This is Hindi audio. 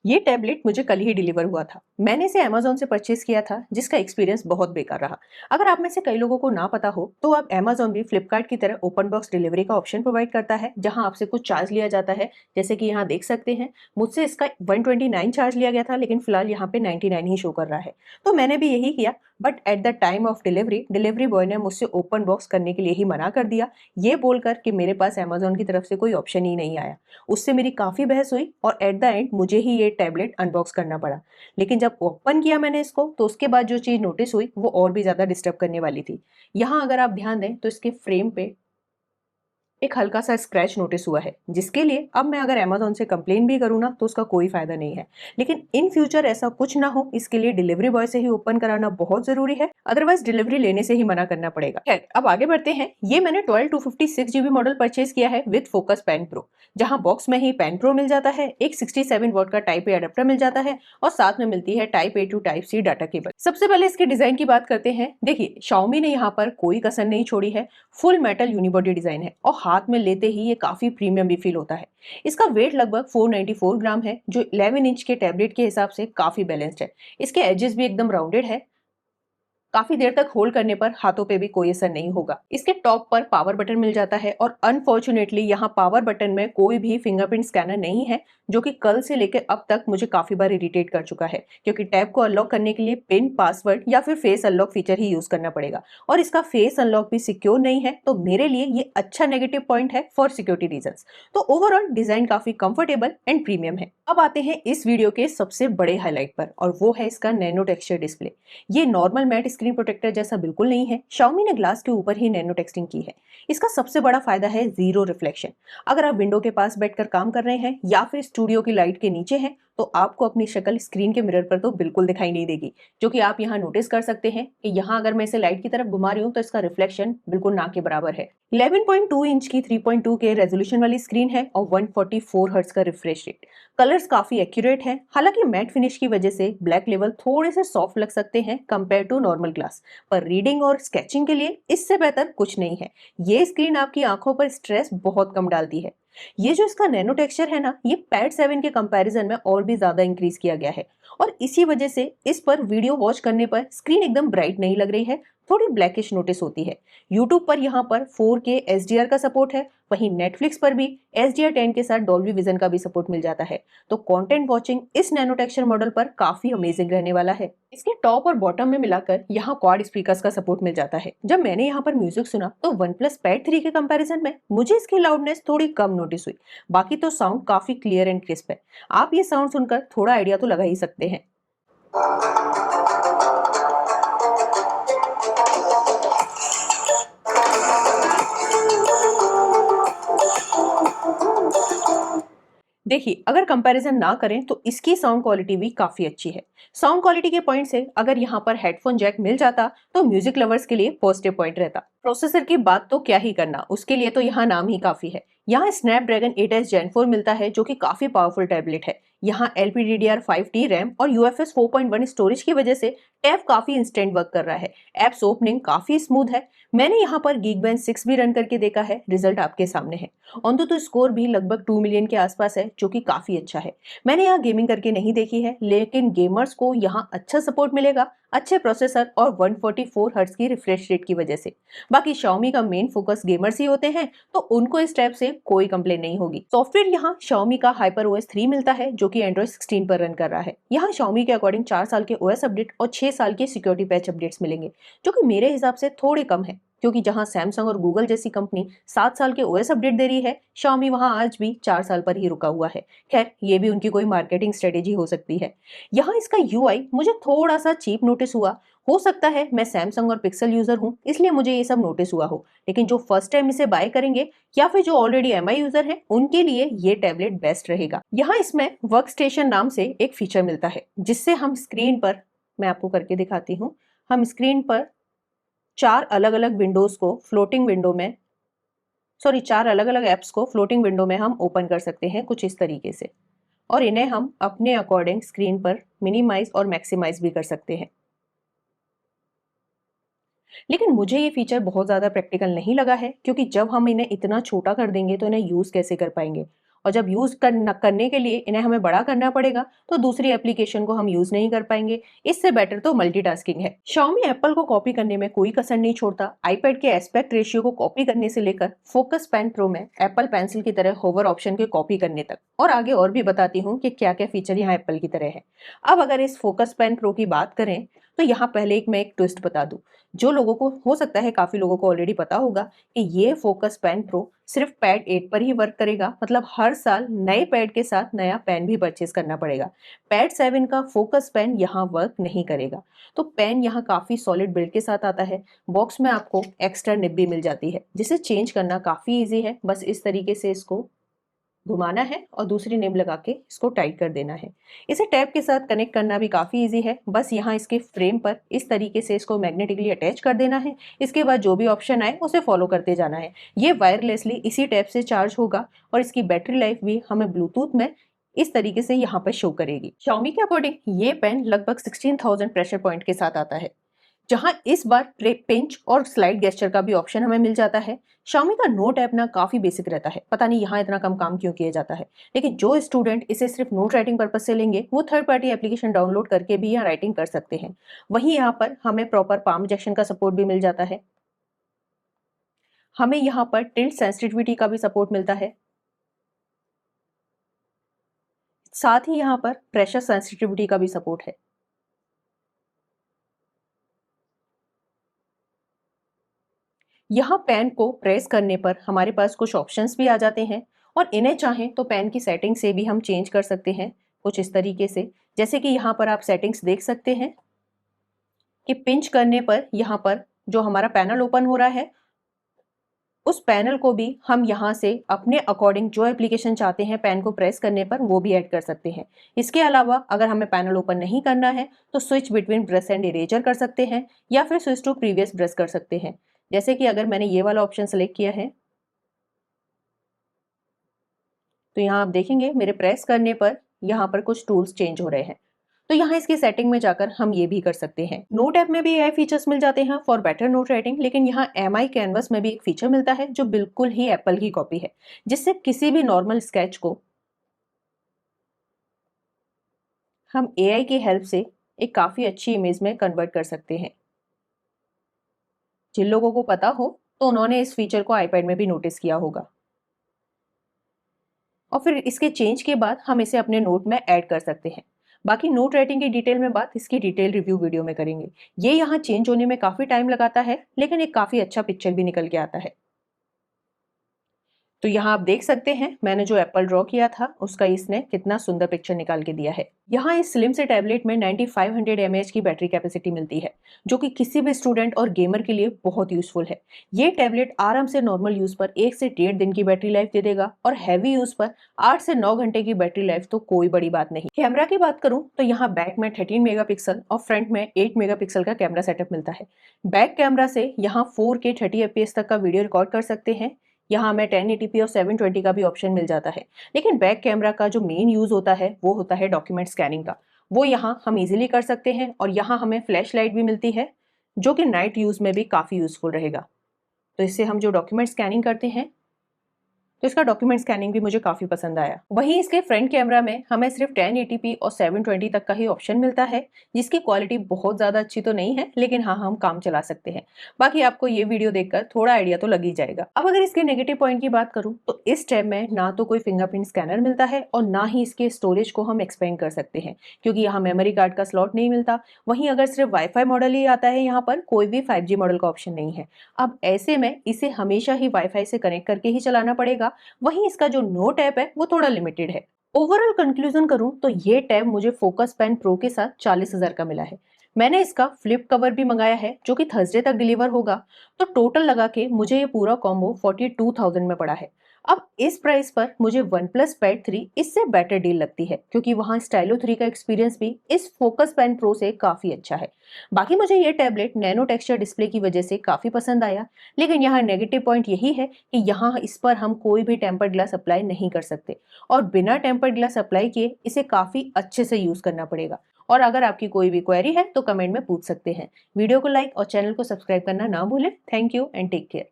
ये टैबलेट मुझे कल ही डिलीवर हुआ था। मैंने इसे अमेज़न से परचेज़ किया था, जिसका एक्सपीरियंस बहुत बेकार रहा। अगर आप में से कई लोगों को ना पता हो, तो अब अमेज़न भी फ्लिपकार्ट की तरह ओपन बॉक्स डिलीवरी का ऑप्शन प्रोवाइड करता है, जहां आपसे कुछ चार्ज लिया जाता है। जैसे कि यहाँ देख सकते हैं, मुझसे इसका 129 चार्ज लिया गया था, लेकिन फिलहाल यहाँ पे 99 ही शो कर रहा है। तो मैंने भी यही किया, but at the time of delivery boy ने मुझसे ओपन बॉक्स करने के लिए ही मना कर दिया, ये बोलकर कि मेरे पास अमेज़न की तरफ से कोई ऑप्शन ही नहीं आया। उससे मेरी काफ़ी बहस हुई और एट द एंड मुझे ही ये टैबलेट अनबॉक्स करना पड़ा। लेकिन जब ओपन किया मैंने इसको, तो उसके बाद जो चीज़ नोटिस हुई वो और भी ज़्यादा डिस्टर्ब करने वाली थी। यहाँ अगर आप ध्यान दें तो इसके फ्रेम पे एक हल्का सा स्क्रैच नोटिस हुआ है, जिसके लिए अब मैं अगर अमेज़न से कंप्लेन भी करूँ ना, तो उसका कोई फ़ायदा नहीं है। लेकिन इन फ्यूचर ऐसा कुछ ना हो, इसके लिए डिलीवरी बॉय से ही ओपन कराना बहुत ज़रूरी है, अदरवाइज़ डिलीवरी लेने से ही मना करना पड़ेगा। खैर, अब आगे बढ़ते हैं। ये मैंने 12 256 GB मॉडल परचेज़ किया है विद फोकस पेन प्रो, जहाँ बॉक्स में ही पेन प्रो मिल जाता है, एक 67 वॉट का टाइप ए अडेप्टर मिल जाता है और साथ में मिलती है type A to type C data cable. सबसे पहले इसके डिज़ाइन की बात करते हैं। देखिए, Xiaomi ने यहाँ पर कोई कसर नहीं छोड़ी है। फुल मेटल यूनिबॉडी डिजाइन है और हाथ में लेते ही ये काफी प्रीमियम भी फील होता है। इसका वेट लगभग 494 ग्राम है, जो 11 इंच के टैबलेट के हिसाब से काफी बैलेंस्ड है। इसके एजेस भी एकदम राउंडेड है। काफी देर तक होल्ड करने पर हाथों पे भी कोई असर नहीं होगा। इसके टॉप पर पावर बटन मिल जाता है और अनफॉर्चुनेटली यहाँ पावर बटन में कोई भी फिंगरप्रिंट स्कैनर नहीं है, जो कि कल से लेकर अब तक मुझे काफी बार इरिटेट कर चुका है, क्योंकि टैब को अनलॉक करने के लिए पिन, पासवर्ड या फिर फेस अनलॉक फीचर ही यूज करना पड़ेगा और इसका फेस अनलॉक भी सिक्योर नहीं है। तो मेरे लिए ये अच्छा नेगेटिव पॉइंट है फॉर सिक्योरिटी रीजंस। तो ओवरऑल डिजाइन काफी कंफर्टेबल एंड प्रीमियम है। अब आते हैं इस वीडियो के सबसे बड़े हाईलाइट पर, और वो है इसका नैनो टेक्सचर डिस्प्ले। ये नॉर्मल मैट स्क्रीन प्रोटेक्टर जैसा बिल्कुल नहीं है। Xiaomi ने ग्लास के ऊपर ही नैनो टेक्सटिंग की है। इसका सबसे बड़ा फायदा है जीरो रिफ्लेक्शन। अगर आप विंडो के पास बैठकर काम कर रहे हैं या फिर स्टूडियो की लाइट के नीचे हैं, तो आपको अपनी शक्ल स्क्रीन के मिरर पर तो बिल्कुल दिखाई नहीं देगी। जो कि आप यहाँ नोटिस कर सकते हैं कि यहाँ अगर मैं इसे लाइट की तरफ घुमा रही हूँ, तो इसका रिफ्लेक्शन बिल्कुल ना के बराबर है। 11.2 इंच की 3.2 के रेजोल्यूशन वाली स्क्रीन है और 144 हर्ट्ज का रिफ्रेश रेट। कलर्स काफी एक्यूरेट हैं। हालांकि मैट फिनिश की वजह से ब्लैक लेवल थोड़े से सॉफ्ट लग सकते हैं कंपेयर टू नॉर्मल ग्लास, पर रीडिंग और स्केचिंग के लिए इससे बेहतर कुछ नहीं है। ये स्क्रीन आपकी आंखों पर स्ट्रेस बहुत कम डालती है। ये जो इसका नैनो टेक्सचर है ना, ये पैड 7 के कंपैरिजन में और भी ज्यादा इंक्रीज किया गया है और इसी वजह से इस पर वीडियो वॉच करने पर स्क्रीन एकदम ब्राइट नहीं लग रही है, थोड़ी ब्लैकिश नोटिस होती है। यूट्यूब पर यहाँ पर 4K HDR का सपोर्ट है, वहीं नेटफ्लिक्स पर भी HDR10 के साथ डॉल्बी विजन का भी सपोर्ट मिल जाता है। तो कंटेंट वॉचिंग इस नैनो टेक्सचर मॉडल पर काफी अमेजिंग रहने वाला है। इसके टॉप और बॉटम में मिलाकर यहाँ क्वाड स्पीकर्स का सपोर्ट मिल जाता है। जब मैंने यहाँ पर म्यूजिक सुना, तो OnePlus Pad 3 के कंपैरिजन में मुझे इसकी लाउडनेस थोड़ी कम नोटिस हुई। बाकी तो साउंड काफी क्लियर एंड क्रिस्प है। आप ये साउंड सुनकर थोड़ा आइडिया तो लगा ही सकते हैं। देखिए, अगर कंपैरिजन ना करें तो इसकी साउंड क्वालिटी भी काफी अच्छी है। साउंड क्वालिटी के पॉइंट से अगर यहाँ पर हेडफोन जैक मिल जाता, तो म्यूजिक लवर्स के लिए पॉजिटिव पॉइंट रहता। प्रोसेसर की बात तो क्या ही करना, उसके लिए तो यहाँ नाम ही काफी है। यहाँ स्नैपड्रैगन 8s Gen 4 मिलता है, जो कि काफी पावरफुल टैबलेट है। यहाँ LPDDR5T रैम और UFS 4.1 स्टोरेज की वजह से टैब काफी इंस्टेंट वर्क कर रहा है। एप्स ओपनिंग काफी स्मूथ है। मैंने यहाँ पर Geekbench 6 भी रन करके देखा है, रिजल्ट आपके सामने है। ऑन तो स्कोर भी लगभग 2 मिलियन के आसपास है, जो कि काफी अच्छा है। मैंने यहाँ गेमिंग करके नहीं देखी है, लेकिन गेमर्स को यहाँ अच्छा सपोर्ट मिलेगा, अच्छे प्रोसेसर और 144 हर्ट्ज की रिफ्रेश रेट की वजह से। बाकी Xiaomi का मेन फोकस गेमर्स ही होते हैं, तो उनको इस टैब से कोई कंप्लेन नहीं होगी। सॉफ्टवेयर यहाँ Xiaomi का HyperOS 3 मिलता है, जो कि Android 16 पर रन कर रहा है। यहाँ Xiaomi के अकॉर्डिंग 4 साल के OS अपडेट और 6 साल के सिक्योरिटी पैच अपडेट्स मिलेंगे, जो कि मेरे हिसाब से थोड़े कम है, क्योंकि जहां सैमसंग और गूगल जैसी कंपनी 7 साल के OS अपडेट दे रही है, Xiaomi वहां आज भी 4 साल पर ही रुका हुआ है। खैर, ये भी उनकी कोई मार्केटिंग स्ट्रेटेजी हो सकती है। यहाँ इसका UI मुझे थोड़ा सा चीप नोटिस हुआ। हो सकता है मैं सैमसंग और पिक्सल यूजर हूँ, इसलिए मुझे ये सब नोटिस हुआ हो, लेकिन जो फर्स्ट टाइम इसे बाय करेंगे या फिर जो ऑलरेडी MI यूजर हैं, उनके लिए ये टैबलेट बेस्ट रहेगा। यहाँ इसमें वर्क स्टेशन नाम से एक फीचर मिलता है, जिससे हम स्क्रीन पर, मैं आपको करके दिखाती हूँ, हम स्क्रीन पर 4 अलग-अलग विंडोज को फ्लोटिंग विंडो में, सॉरी 4 अलग-अलग ऐप्स को फ्लोटिंग विंडो में हम ओपन कर सकते हैं कुछ इस तरीके से, और इन्हें हम अपने अकॉर्डिंग स्क्रीन पर मिनिमाइज और मैक्सिमाइज भी कर सकते हैं। लेकिन मुझे ये फीचर बहुत ज़्यादा प्रैक्टिकल नहीं लगा है, क्योंकि जब हम इन्हें इतना छोटा कर देंगे तो इन्हें यूज़ कैसे कर पाएंगे। और जब यूज करने के लिए इन्हें हमें बड़ा करना पड़ेगा तो दूसरी एप्लीकेशन को हम यूज नहीं कर पाएंगे। इससे बेटर तो मल्टीटास्किंग है। Xiaomi एप्पल को कॉपी करने में कोई कसर नहीं छोड़ता। आईपैड के एस्पेक्ट रेशियो को कॉपी करने से लेकर फोकस पेन प्रो में एप्पल पेंसिल की तरह होवर ऑप्शन के कॉपी करने तक, और आगे और भी बताती हूँ कि क्या क्या फीचर यहाँ एप्पल की तरह है। अब अगर इस फोकस पेन प्रो की बात करें तो यहाँ पहले मैं एक ट्विस्ट बता दूं। जो लोगों को हो सकता है काफी लोगों को ऑलरेडी पता होगा कि ये फोकस पेन प्रो सिर्फ पैड 8 पर ही वर्क करेगा, मतलब हर साल नए पैड के साथ नया पेन भी परचेज करना पड़ेगा। पैड 7 का फोकस पेन यहाँ वर्क नहीं करेगा। तो पेन यहाँ काफी सॉलिड बिल्ड के साथ आता है। बॉक्स में आपको एक्स्ट्रा निब भी मिल जाती है जिसे चेंज करना काफी इजी है। बस इस तरीके से इसको घुमाना है और दूसरी निब लगा के इसको टाइट कर देना है। इसे टैब के साथ कनेक्ट करना भी काफ़ी इजी है। बस यहाँ इसके फ्रेम पर इस तरीके से इसको मैग्नेटिकली अटैच कर देना है। इसके बाद जो भी ऑप्शन आए उसे फॉलो करते जाना है। ये वायरलेसली इसी टैब से चार्ज होगा और इसकी बैटरी लाइफ भी हमें ब्लूटूथ में इस तरीके से यहाँ पर शो करेगी। Xiaomi के अकॉर्डिंग ये पेन लगभग 16,000 प्रेशर पॉइंट के साथ आता है, जहां इस बार पिंच और स्लाइड गेस्चर का भी ऑप्शन हमें मिल जाता है। Xiaomi का नोट ऐप ना काफी बेसिक रहता है, पता नहीं यहाँ इतना कम काम क्यों किया जाता है। लेकिन जो स्टूडेंट इसे सिर्फ नोट राइटिंग पर्पज से लेंगे वो थर्ड पार्टी एप्लीकेशन डाउनलोड करके भी यहाँ राइटिंग कर सकते हैं। वहीं यहाँ पर हमें प्रॉपर पाम इंजेक्शन का सपोर्ट भी मिल जाता है। हमें यहाँ पर टिल्ट सेंसिटिविटी का भी सपोर्ट मिलता है। साथ ही यहाँ पर प्रेशर सेंसिटिविटी का भी सपोर्ट है। यहाँ पेन को प्रेस करने पर हमारे पास कुछ ऑप्शंस भी आ जाते हैं और इन्हें चाहें तो पेन की सेटिंग से भी हम चेंज कर सकते हैं कुछ इस तरीके से। जैसे कि यहाँ पर आप सेटिंग्स देख सकते हैं कि पिंच करने पर यहाँ पर जो हमारा पैनल ओपन हो रहा है उस पैनल को भी हम यहाँ से अपने अकॉर्डिंग जो एप्लीकेशन चाहते हैं पेन को प्रेस करने पर वो भी ऐड कर सकते हैं। इसके अलावा अगर हमें पैनल ओपन नहीं करना है तो switch between brush and eraser कर सकते हैं या फिर स्विच टू प्रीवियस ब्रश कर सकते हैं। जैसे कि अगर मैंने ये वाला ऑप्शन सेलेक्ट किया है तो यहाँ आप देखेंगे मेरे प्रेस करने पर यहाँ पर कुछ टूल्स चेंज हो रहे हैं। तो यहाँ इसकी सेटिंग में जाकर हम ये भी कर सकते हैं। नोट ऐप में भी एआई फीचर्स मिल जाते हैं फॉर बेटर नोट राइटिंग, लेकिन यहाँ एमआई कैनवस में भी एक फीचर मिलता है जो बिल्कुल ही एप्पल की कॉपी है, जिससे किसी भी नॉर्मल स्केच को हम एआई की हेल्प से एक काफी अच्छी इमेज में कन्वर्ट कर सकते हैं। जिन लोगों को पता हो तो उन्होंने इस फीचर को आईपैड में भी नोटिस किया होगा। और फिर इसके चेंज के बाद हम इसे अपने नोट में ऐड कर सकते हैं। बाकी नोट राइटिंग की डिटेल में बात इसकी डिटेल रिव्यू वीडियो में करेंगे। ये यहाँ चेंज होने में काफी टाइम लगाता है लेकिन एक काफी अच्छा पिक्चर भी निकल के आता है। तो यहाँ आप देख सकते हैं मैंने जो एप्पल ड्रॉ किया था उसका इसने कितना सुंदर पिक्चर निकाल के दिया है। यहाँ इस स्लिम से टैबलेट में 9500 mAh की बैटरी कैपेसिटी मिलती है जो कि किसी भी स्टूडेंट और गेमर के लिए बहुत यूजफुल है। ये टैबलेट आराम से नॉर्मल यूज पर 1 से 1.5 दिन की बैटरी लाइफ दे देगा और हैवी यूज पर 8 से 9 घंटे की बैटरी लाइफ तो कोई बड़ी बात नहीं। कैमरा की बात करूं तो यहाँ बैक में 13 मेगापिक्सल और फ्रंट में 8 मेगापिक्सल का कैमरा सेटअप मिलता है। बैक कैमरा से यहाँ 4K 30 fps तक का वीडियो रिकॉर्ड कर सकते हैं। यहाँ हमें 1080p और 720 का भी ऑप्शन मिल जाता है। लेकिन बैक कैमरा का जो मेन यूज होता है वो होता है डॉक्यूमेंट स्कैनिंग का। वो यहाँ हम इजीली कर सकते हैं और यहाँ हमें फ्लैश लाइट भी मिलती है जो कि नाइट यूज में भी काफी यूजफुल रहेगा। तो इससे हम जो डॉक्यूमेंट स्कैनिंग करते हैं तो इसका डॉक्यूमेंट स्कैनिंग भी मुझे काफी पसंद आया। वहीं इसके फ्रंट कैमरा में हमें सिर्फ 1080p और 720 तक का ही ऑप्शन मिलता है, जिसकी क्वालिटी बहुत ज्यादा अच्छी तो नहीं है लेकिन हाँ हम काम चला सकते हैं। बाकी आपको ये वीडियो देखकर थोड़ा आइडिया तो लग ही जाएगा। अब अगर इसके नेगेटिव पॉइंट की बात करूं तो इस टैब में ना तो कोई फिंगरप्रिंट स्कैनर मिलता है और ना ही इसके स्टोरेज को हम एक्सपेंड कर सकते हैं क्योंकि यहाँ मेमोरी कार्ड का स्लॉट नहीं मिलता। वहीं अगर सिर्फ वाईफाई मॉडल ही आता है, यहाँ पर कोई भी 5G मॉडल का ऑप्शन नहीं है। अब ऐसे में इसे हमेशा ही वाईफाई से कनेक्ट करके ही चलाना पड़ेगा। वहीं इसका जो नोट ऐप है वो थोड़ा लिमिटेड है। ओवरऑल कंक्लूजन करूं तो ये टैब मुझे फोकस पेन प्रो के साथ 40,000 का मिला है। मैंने इसका फ्लिप कवर भी मंगाया है जो कि थर्सडे तक डिलीवर होगा। तो टोटल लगा के मुझे ये पूरा कॉम्बो 42,000 में पड़ा है। अब इस प्राइस पर मुझे OnePlus Pad 3 इससे बेटर डील लगती है क्योंकि वहाँ स्टाइलो 3 का एक्सपीरियंस भी इस फोकस पेन प्रो से काफी अच्छा है। बाकी मुझे ये टैबलेट नैनो टेक्सचर डिस्प्ले की वजह से काफी पसंद आया, लेकिन यहाँ नेगेटिव पॉइंट यही है कि यहाँ इस पर हम कोई भी टेम्पर्ड ग्लास अप्लाई नहीं कर सकते और बिना टेम्पर्ड ग्लास अप्लाई किए इसे काफी अच्छे से यूज करना पड़ेगा। और अगर आपकी कोई भी क्वेरी है तो कमेंट में पूछ सकते हैं। वीडियो को लाइक और चैनल को सब्सक्राइब करना ना भूलें। Thank you and take care.